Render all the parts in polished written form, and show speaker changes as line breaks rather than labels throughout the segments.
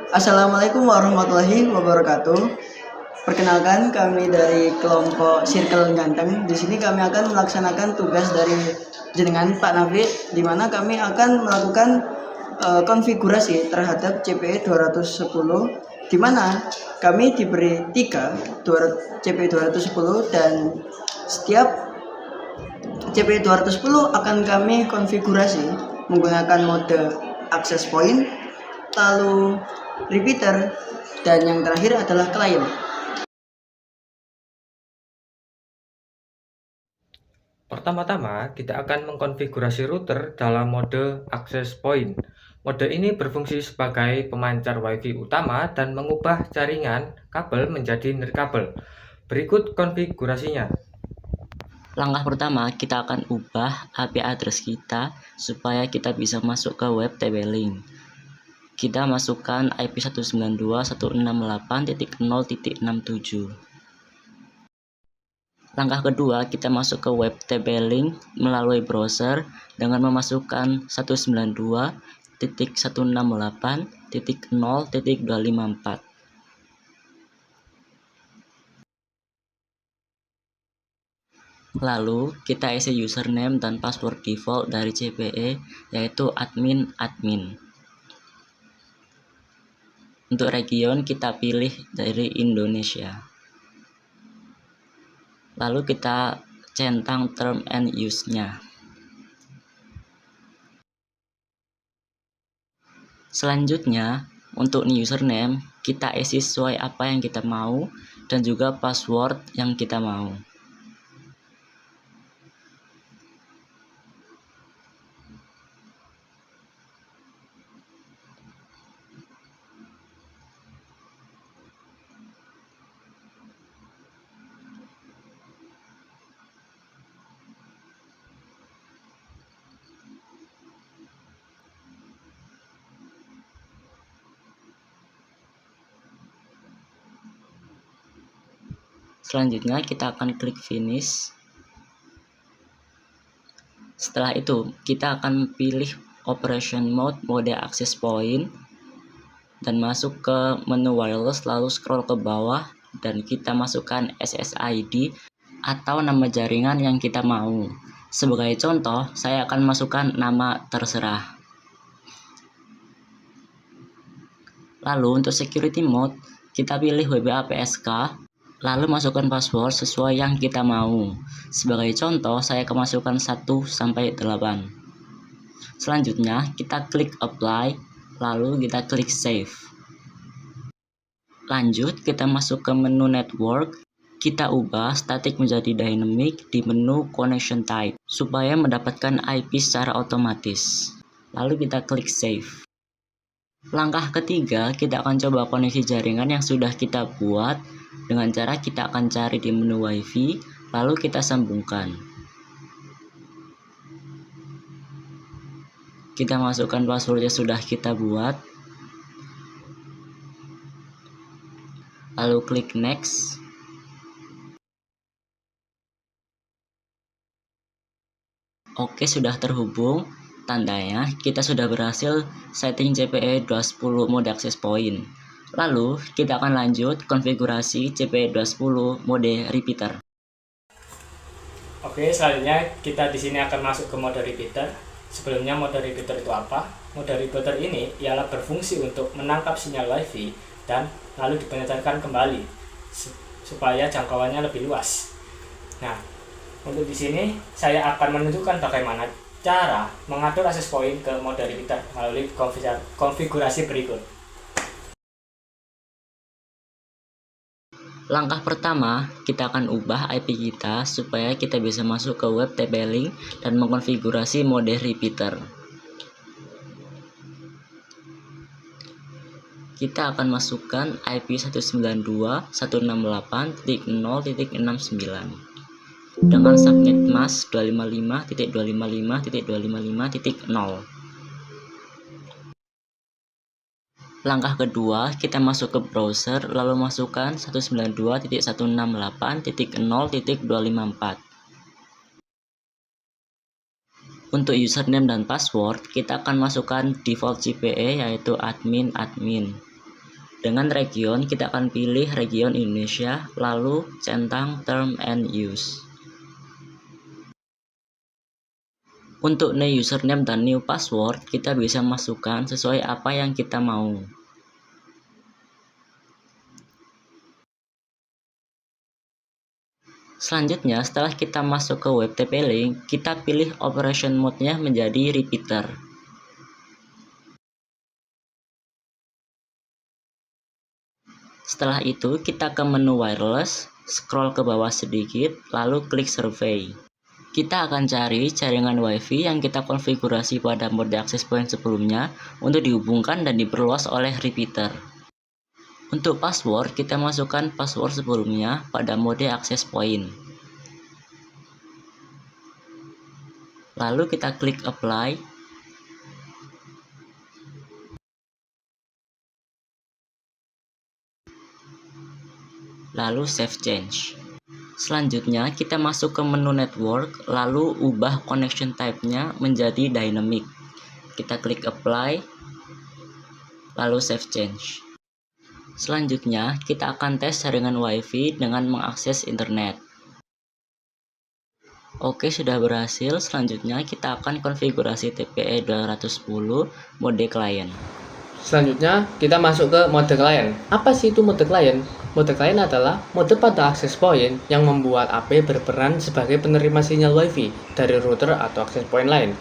Assalamualaikum warahmatullahi wabarakatuh. Perkenalkan, kami dari kelompok Circle Ganteng. Di sini kami akan melaksanakan tugas dari jenengan Pak Nafi, di mana kami akan melakukan konfigurasi terhadap CPE 210, di mana kami diberi 3 CPE 210 dan setiap CPE 210 akan kami konfigurasi menggunakan mode access point, lalu repeater, dan yang terakhir adalah client.
Pertama-tama, kita akan mengkonfigurasi router dalam mode access point. Mode ini berfungsi sebagai pemancar WiFi utama dan mengubah jaringan kabel menjadi nirkabel. Berikut konfigurasinya.
Langkah pertama, kita akan ubah IP address kita supaya kita bisa masuk ke web TP-Link. Kita masukkan IP 192.168.0.67. Langkah kedua, kita masuk ke web TP-Link melalui browser dengan memasukkan 192.168.0.254. Lalu kita isi username dan password default dari CPE, yaitu admin. Untuk region kita pilih dari Indonesia. Lalu kita centang term and use-nya. Selanjutnya, untuk username kita isi sesuai apa yang kita mau dan juga password yang kita mau. Selanjutnya kita akan klik finish. Setelah itu kita akan pilih operation mode access point dan masuk ke menu wireless, lalu scroll ke bawah dan kita masukkan SSID atau nama jaringan yang kita mau. Sebagai contoh, saya akan masukkan nama terserah. Lalu untuk security mode kita pilih WPA-PSK, lalu masukkan password sesuai yang kita mau. Sebagai contoh, saya akan masukkan 1 sampai 8. Selanjutnya, kita klik apply, lalu kita klik save. Lanjut, kita masuk ke menu network. Kita ubah static menjadi dynamic di menu connection type supaya mendapatkan IP secara otomatis. Lalu kita klik save. Langkah ketiga, kita akan coba koneksi jaringan yang sudah kita buat dengan cara kita akan cari di menu WiFi, lalu kita sambungkan. Kita masukkan password yang sudah kita buat, lalu klik next. Oke, sudah terhubung. Tandanya kita sudah berhasil setting CPE 210 mode access point. Lalu kita akan lanjut konfigurasi CPE 210 mode repeater.
Oke, selanjutnya kita di sini akan masuk ke mode repeater. Sebelumnya mode repeater itu apa? Mode repeater ini ialah berfungsi untuk menangkap sinyal WiFi dan lalu dipenetrasikan kembali supaya jangkauannya lebih luas. Nah, untuk di sini saya akan menunjukkan bagaimana cara mengatur access point ke mode repeater melalui konfigurasi berikut.
Langkah pertama, kita akan ubah IP kita supaya kita bisa masuk ke web TP-Link dan mengkonfigurasi mode repeater. Kita akan masukkan IP 192.168.0.69 dengan subnet mask 255.255.255.0. Langkah kedua, kita masuk ke browser lalu masukkan 192.168.0.254. Untuk username dan password, kita akan masukkan default CPE yaitu admin. Dengan region, kita akan pilih region Indonesia, lalu centang term and use. Untuk new username dan new password, kita bisa masukkan sesuai apa yang kita mau. Selanjutnya, setelah kita masuk ke web TP-Link, kita pilih operation mode-nya menjadi repeater. Setelah itu, kita ke menu wireless, scroll ke bawah sedikit, lalu klik survey. Kita akan cari jaringan WiFi yang kita konfigurasi pada mode access point sebelumnya untuk dihubungkan dan diperluas oleh repeater. Untuk password, kita masukkan password sebelumnya pada mode access point. Lalu kita klik apply. Lalu save change. Selanjutnya kita masuk ke menu network, lalu ubah connection type-nya menjadi dynamic. Kita klik apply, lalu save change. Selanjutnya kita akan tes jaringan WiFi dengan mengakses internet. Oke, sudah berhasil. Selanjutnya kita akan konfigurasi TPE 210 mode client.
Selanjutnya, kita masuk ke mode client. Apa sih itu mode client? Mode client adalah mode pada access point yang membuat AP berperan sebagai penerima sinyal WiFi dari router atau access point lain.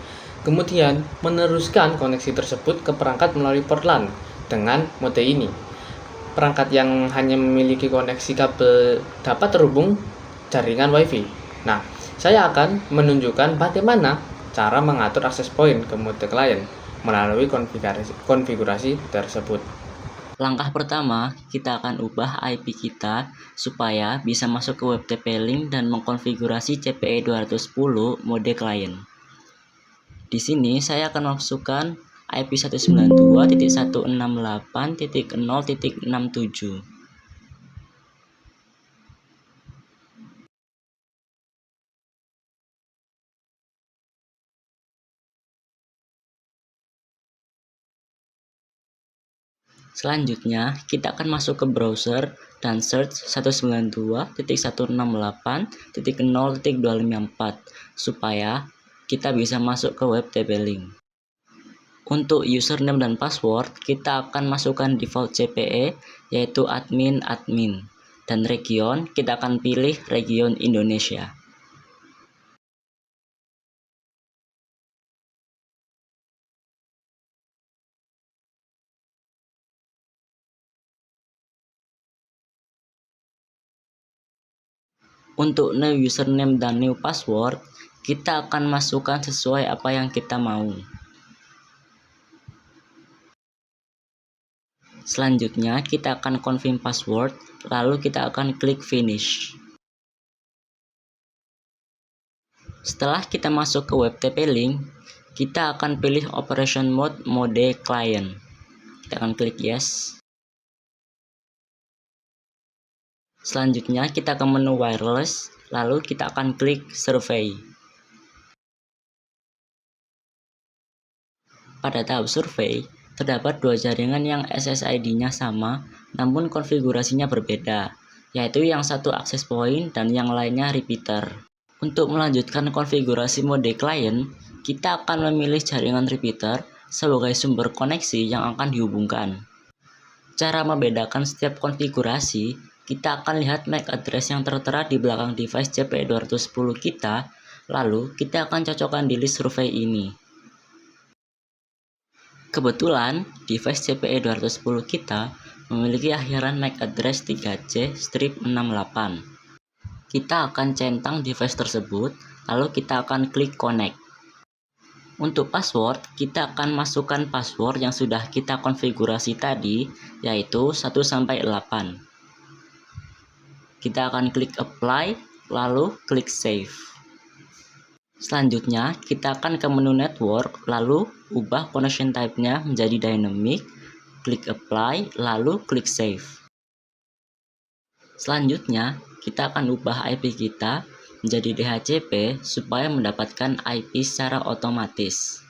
Kemudian, meneruskan koneksi tersebut ke perangkat melalui port LAN dengan mode ini. Perangkat yang hanya memiliki koneksi kabel dapat terhubung jaringan WiFi. Nah, saya akan menunjukkan bagaimana cara mengatur access point ke mode client melalui konfigurasi tersebut.
Langkah pertama, kita akan ubah IP kita supaya bisa masuk ke web TP-Link dan mengkonfigurasi CPE 210 mode client. Di sini saya akan masukkan IP 192.168.0.67. Selanjutnya, kita akan masuk ke browser dan search 192.168.0.254 supaya kita bisa masuk ke web TP-Link. Untuk username dan password, kita akan masukkan default CPE yaitu admin, dan region kita akan pilih region Indonesia. Untuk new username dan new password, kita akan masukkan sesuai apa yang kita mau. Selanjutnya, kita akan confirm password, lalu kita akan klik finish. Setelah kita masuk ke web TP-Link, kita akan pilih operation mode client. Kita akan klik yes. Selanjutnya kita ke menu wireless, lalu kita akan klik survey. Pada tahap survei, terdapat dua jaringan yang SSID-nya sama, namun konfigurasinya berbeda, yaitu yang satu access point dan yang lainnya repeater. Untuk melanjutkan konfigurasi mode client, kita akan memilih jaringan repeater sebagai sumber koneksi yang akan dihubungkan. Cara membedakan setiap konfigurasi, kita akan lihat MAC address yang tertera di belakang device CPE 210 kita, lalu kita akan cocokkan di list survei ini. Kebetulan, device CPE 210 kita memiliki akhiran MAC address 3C-68. Kita akan centang device tersebut, lalu kita akan klik connect. Untuk password, kita akan masukkan password yang sudah kita konfigurasi tadi, yaitu 1-8. Kita akan klik apply, lalu klik save. Selanjutnya, kita akan ke menu network, lalu ubah connection type-nya menjadi dynamic, klik apply, lalu klik save. Selanjutnya, kita akan ubah IP kita menjadi DHCP supaya mendapatkan IP secara otomatis.